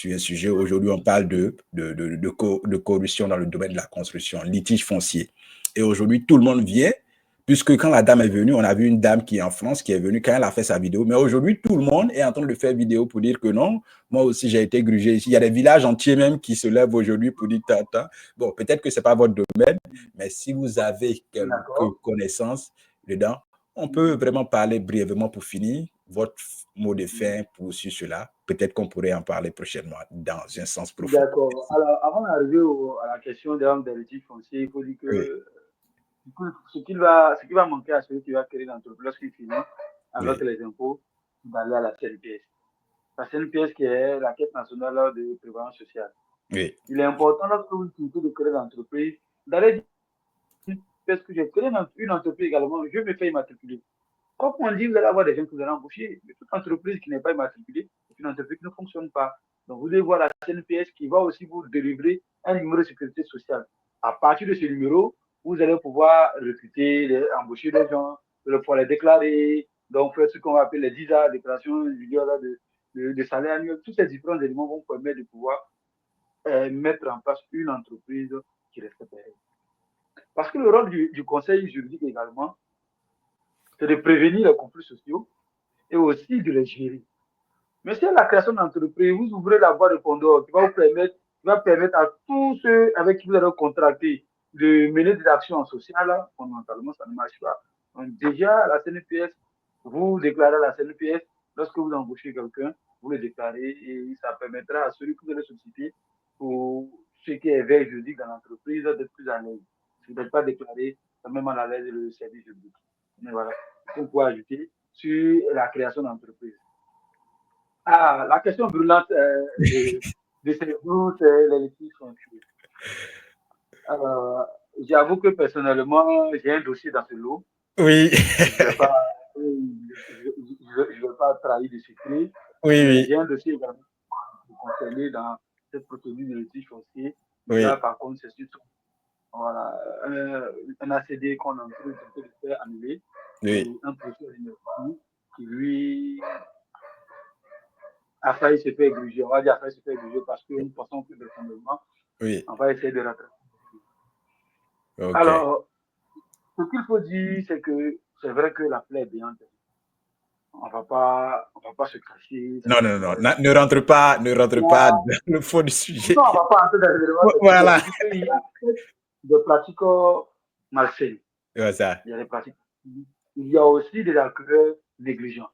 sur un sujet. Aujourd'hui, on parle de corruption dans le domaine de la construction, litige foncier. Et aujourd'hui, tout le monde vient, puisque quand la dame est venue, on a vu une dame qui est en France, qui est venue quand elle a fait sa vidéo. Mais aujourd'hui, tout le monde est en train de faire vidéo pour dire que non, moi aussi, j'ai été grugé ici. Il y a des villages entiers même qui se lèvent aujourd'hui pour dire tata. Bon, peut-être que ce n'est pas votre domaine, mais si vous avez quelques connaissances dedans, on peut vraiment parler brièvement pour finir. Votre mot de fin pour sur cela. Peut-être qu'on pourrait en parler prochainement dans un sens profond. D'accord. Alors, avant d'arriver à la question des litiges fonciers, il faut dire que ce qui va manquer à celui qui va créer l'entreprise lorsqu'il finit avec les impôts, d'aller à la CNPS. La CNPS qui est la Caisse nationale de prévoyance sociale. Oui. Il est important lorsque vous finissez de créer l'entreprise d'aller dire parce que j'ai créé une entreprise également, je me fais immatriculer. Comme on dit, vous allez avoir des gens que vous allez embaucher, mais toute entreprise qui n'est pas immatriculée, c'est une entreprise qui ne fonctionne pas. Donc, vous devez voir la CNPS qui va aussi vous délivrer un numéro de sécurité sociale. À partir de ce numéro, vous allez pouvoir recruter, embaucher des gens, pouvoir les déclarer, donc faire ce qu'on va appeler les DISA, déclaration de salaire annuel. Tous ces différents éléments vont permettre de pouvoir mettre en place une entreprise qui respecte les règles. Parce que le rôle du conseil juridique également, c'est de prévenir les conflits sociaux et aussi de les gérer. Mais si à la création d'entreprise, vous ouvrez la voie de Condor qui va permettre à tous ceux avec qui vous allez contracter de mener des actions sociales, fondamentalement, ça ne marche pas. Donc, déjà, la CNPS, vous déclarez à la CNPS, lorsque vous embauchez quelqu'un, vous le déclarez et ça permettra à celui que vous allez solliciter pour ce qui est veille juridique dans l'entreprise d'être plus à l'aise. Si vous n'êtes pas déclaré, c'est même à l'aise le service juridique. Mais voilà, on peut ajouter sur la création d'entreprise. Ah, la question brûlante de ces jours, c'est les litiges fonciers. Alors, j'avoue que personnellement, j'ai un dossier dans ce lot. Oui. Je ne vais pas trahir de secret. Oui. J'ai un dossier également concerné dans cette procédure de litige foncier. Oui. Là, par contre, c'est surtout voilà, un ACD qu'on a en train de faire annuler. Oui. Un procès qui, lui, a failli se faire gruger. On va dire a failli se faire gruger parce que nous pensons que personnellement, on va essayer de rattraper. Okay. Alors, ce qu'il faut dire, c'est que c'est vrai que la plaie est béante. On va pas se cacher. Non. Ne rentre pas dans le fond du sujet. Non, on va pas entrer dans les éléments. Voilà. Il y a des pratiques malsaines. C'est ça. Il y a des pratiques. Il y a aussi des acquéreurs négligents.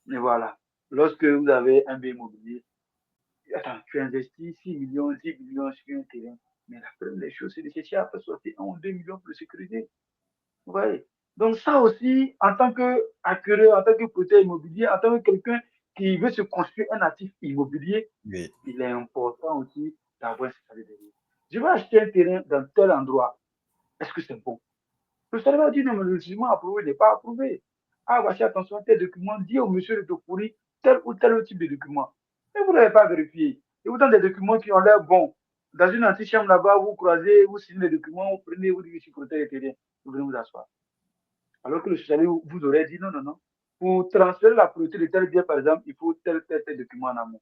Mais voilà. Lorsque vous avez un bien immobilier, attends, tu investis 6 millions, 10 millions sur un terrain. Mais la première des choses, c'est de chercher à faire sortir 1 ou 2 millions pour le sécuriser. Vous voyez? Donc ça aussi, en tant qu'acquéreur, en tant que protecteur immobilier, en tant que quelqu'un qui veut se construire un actif immobilier, il est important aussi d'avoir un salaire derrière. Je vais acheter un terrain dans tel endroit. Est-ce que c'est bon? Le salaire va dire non, mais le jugement approuvé n'est pas approuvé. Ah, voici, attention, tel document, dis au monsieur de te fournir tel ou tel type de document. Mais vous n'avez pas vérifié. Et vous donnez des documents qui ont l'air bons. Dans une antichambre là-bas, vous croisez, vous signez les documents, vous prenez, vous dites que je suis protégé terrain. Vous venez vous asseoir. Alors que le socialiste vous aurait dit non. Pour transférer la propriété de tel bien, par exemple, il faut tel document en amont.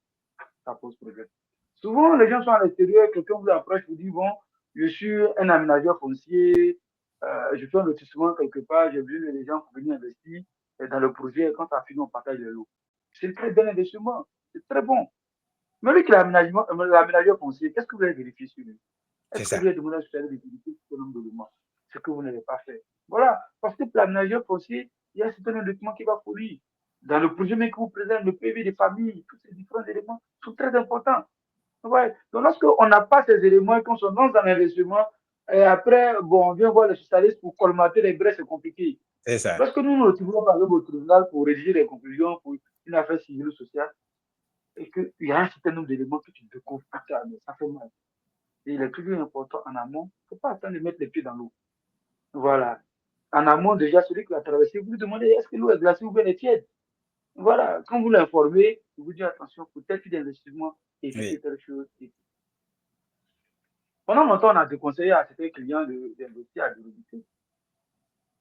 Ça pose problème. Souvent, les gens sont à l'extérieur, quelqu'un vous approche, vous dit bon, je suis un aménageur foncier, je fais un lotissement quelque part, j'ai besoin des gens pour venir investir dans le projet. Quand ça finit, on partage les lots. C'est très bon investissement, c'est très bon. Mais lui qui est l'aménageur foncier, qu'est-ce que vous avez vérifié sur lui? Est-ce que vous avez demandé à ce de vérifier ce nombre d'éléments? Ce que vous n'avez pas fait. Voilà, parce que pour l'aménageur foncier, il y a un certain nombre de documents qui va fournir. Dans le projet même que vous présentez, le PV des familles, tous ces différents éléments sont très importants. Ouais. Donc, lorsqu'on n'a pas ces éléments et qu'on se lance dans l'investissement, et après, bon, on vient voir les socialistes pour colmater les brèches, c'est compliqué. C'est ça. Lorsque nous nous retrouvons par exemple au tribunal pour rédiger les conclusions pour une affaire civile ou sociale, et qu'il y a un certain nombre d'éléments que tu découvres, ça fait mal. Et il est toujours important en amont, il ne faut pas attendre de mettre les pieds dans l'eau. Voilà. En amont, déjà, celui qui l'a traversé, vous lui demandez est-ce que l'eau est glacée ou bien elle est tiède? Voilà. Quand vous l'informez, vous dites attention, pour tel type d'investissement, évitez telle chose. Pendant longtemps, on a déconseillé à certains clients d'investir à Djorobité.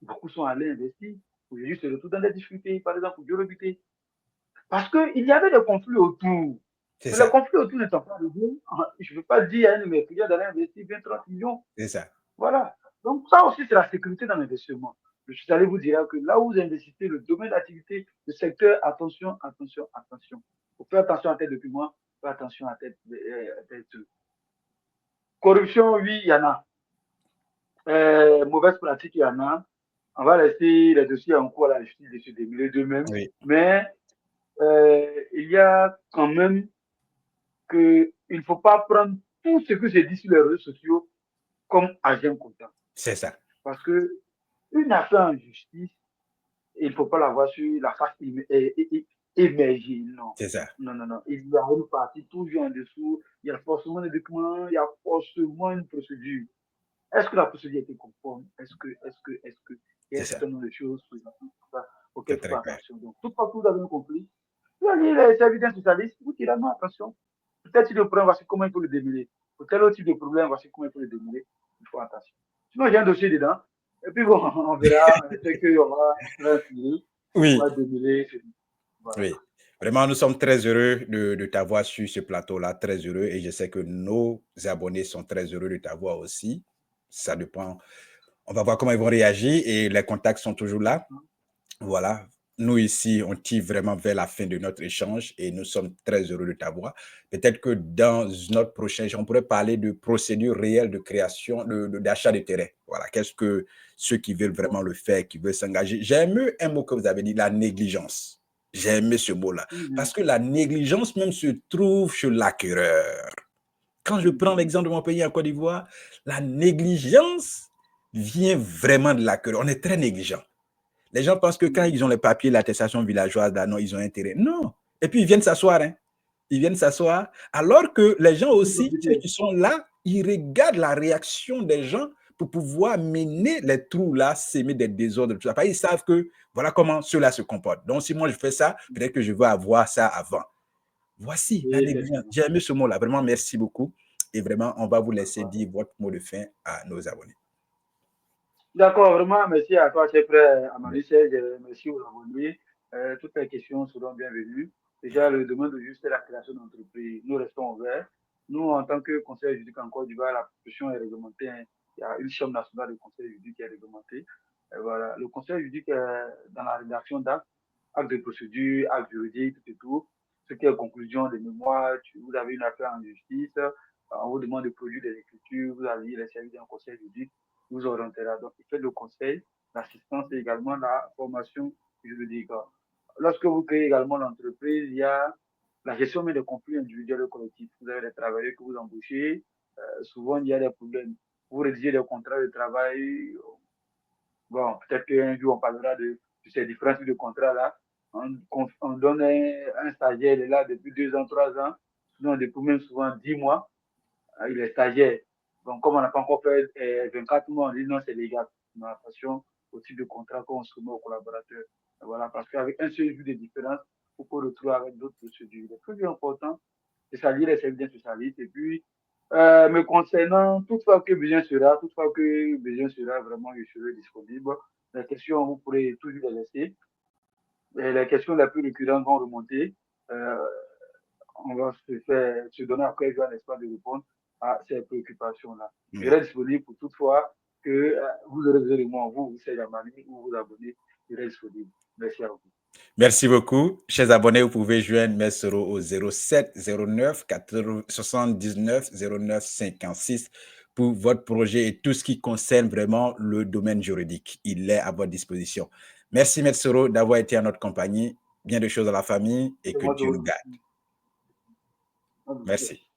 Beaucoup sont allés investir. Aujourd'hui, se retrouvent dans des difficultés, par exemple, pour Djorobité. Parce qu'il y avait des conflits autour. C'est Mais le ça. conflit autour ne sont pas réglé. Je ne veux pas dire à un de mes clients d'aller investir 20-30 millions. C'est ça. Voilà. Donc, ça aussi, c'est la sécurité dans l'investissement. Je suis allé vous dire que là où vous investissez, le domaine d'activité, le secteur, attention, attention, attention. Il faut faire attention à tel document, faire attention à tel truc. Corruption, oui, il y en a. Mauvaise pratique, il y en a. On va laisser les dossiers en cours à la justice de se démêler d'eux-mêmes. Oui. Mais il y a quand même qu'il ne faut pas prendre tout ce que j'ai dit sur les réseaux sociaux comme agent comptant. C'est ça. Parce que une affaire en justice, il ne faut pas la voir sur la face émergée. Non. C'est ça. Non, non, non. Il y a une partie toujours en dessous. Il y a forcément des documents, il y a forcément une procédure. Est-ce que la procédure était conforme? Est-ce que, il y a un certain nombre de choses auxquelles il faut faire attention. Donc, toute fois que vous avez un conflit, vous allez les services d'un spécialiste, vous direz non, attention. Peut-être type de problème, voici comment il faut le démêler. Pour tel autre type de problème, voici comment il faut le démêler. Il faut attention. Sinon, j'ai un dossier dedans. Et puis bon, on verra ce qu'on va finir. Oui. On va démêler. Voilà. Oui. Vraiment, nous sommes très heureux de t'avoir sur ce plateau-là, très heureux. Et je sais que nos abonnés sont très heureux de t'avoir aussi. Ça dépend. On va voir comment ils vont réagir et les contacts sont toujours là. Voilà. Nous ici, on tire vraiment vers la fin de notre échange et nous sommes très heureux de t'avoir. Peut-être que dans notre prochain échange, on pourrait parler de procédure réelle de création, d'achat de terrain. Voilà. Qu'est-ce que ceux qui veulent vraiment le faire, qui veulent s'engager. J'aime un mot que vous avez dit, la négligence. J'ai aimé ce mot-là. Parce que la négligence même se trouve chez l'acquéreur. Quand je prends l'exemple de mon pays en Côte d'Ivoire, la négligence vient vraiment de l'acquéreur. On est très négligent. Les gens pensent que quand ils ont les papiers, l'attestation villageoise, là, non, ils ont intérêt. Non. Et puis, ils viennent s'asseoir. Hein. Ils viennent s'asseoir. Alors que les gens aussi, ceux qui sont là, ils regardent la réaction des gens pour pouvoir mener les trous là, s'aimer des désordres. Tout ça. Ils savent que voilà comment ceux-là se comportent. Donc, si moi je fais ça, peut-être que je veux avoir ça avant. Voici la négligence. J'ai aimé ce mot-là. Vraiment, merci beaucoup. Et vraiment, on va vous laisser dire votre mot de fin à nos abonnés. D'accord, vraiment, merci à toi, cher frère Amaris, merci aux abonnés. Toutes les questions seront bienvenues. Déjà, le domaine de juste la création d'entreprise, nous restons ouverts. Nous, en tant que conseil juridique en Côte d'Ivoire, la profession est réglementée. Hein. Il y a une chambre nationale de conseil juridique qui est réglementée. Et voilà. Le conseil juridique est dans la rédaction d'actes, actes de procédure, actes juridiques, tout et tout. Ce qui est conclusion des mémoires, vous avez une affaire en justice, on vous demande de produire des écritures, vous avez les services d'un conseil juridique, vous orientera. Donc, il fait le conseil, l'assistance et également la formation juridique. Lorsque vous créez également l'entreprise, il y a la gestion des conflits individuels et collectifs. Vous avez des travailleurs que vous embauchez. Souvent, il y a des problèmes. Vous rédigez des contrats de travail. Bon, peut-être qu'un jour, on parlera de ces différents types de contrats-là. On donne un stagiaire, il est là depuis 2 ans, 3 ans. Sinon, depuis même souvent 10 mois, il est stagiaire. Donc, comme on n'a pas encore fait 24 mois, on dit non, c'est légal. On a l'impression au type de contrat qu'on soumet aux collaborateurs. Voilà, parce qu'avec un seul jour de différence, on peut retrouver avec d'autres procédures. Le plus important, c'est salir les services d'un spécialiste. Et puis, me concernant, toutefois que besoin sera, vraiment, je serai disponible. Les questions, vous pourrez toujours les laisser. Et les questions les plus récurrentes vont remonter. On va se donner à cœur joie, n'est-ce pas, de répondre à ces préoccupations-là. Je reste disponible pour toutefois que vous aurez besoin de moi, vous êtes Amani ou vous abonnez, je reste disponible. Merci à vous. Merci beaucoup. Chers abonnés, vous pouvez joindre Messero au 07 09 79 09 56 pour votre projet et tout ce qui concerne vraiment le domaine juridique. Il est à votre disposition. Merci Messero d'avoir été à notre compagnie. Bien de choses à la famille et que Dieu nous garde. Merci.